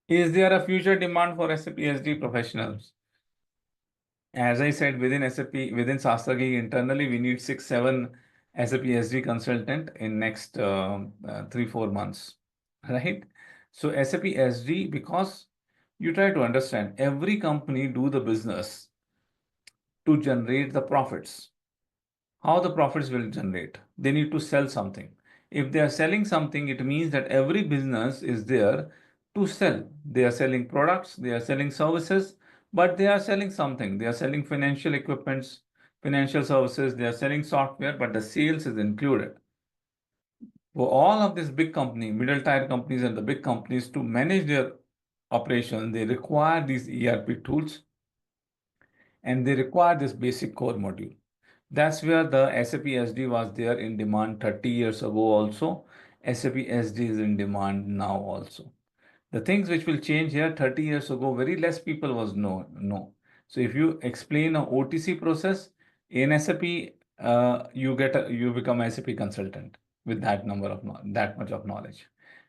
Is there a future demand for SAP SD professionals? As I said, within SAP, within SastraGeek internally, we need 6, 7 SAP SD consultant in next 3, 4 months, right? So SAP SD, because you try to understand, every company do the business to generate the profits. How the profits will generate? They need to sell something. If they are selling something, it means that every business is there to sell. They are selling products, they are selling services, but they are selling something. They are selling financial equipments, financial services, they are selling software, but the sales is included. For all of this big company, middle tier companies and the big companies to manage their operation, they require these ERP tools and they require this basic core module. That's where the SAP SD was there in demand 30 years ago also. SAP SD is in demand now also. The things which will change here 30 years ago, very less people was no. So if you explain a OTC process in SAP, you become a SAP consultant with that that much of knowledge.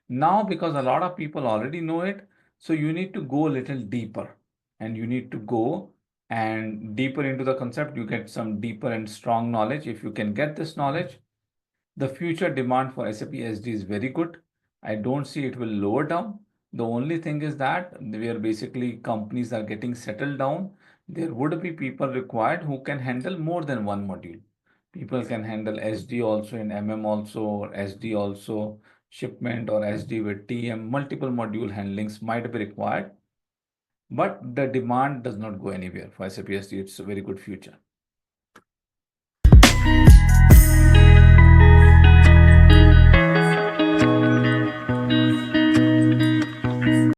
Now, because a lot of people already know it, so you need to go a little deeper and you need to go and deeper into the concept. You get some deeper and strong knowledge. If you can get this knowledge, the future demand for SAP SD is very good. I don't see it will lower down. The only thing is that where basically companies are getting settled down, there would be people required who can handle more than one module. People can handle SD also in MM also, or SD also, shipment or SD with TM, multiple module handlings might be required. But the demand does not go anywhere for SAP SD. It's a very good future.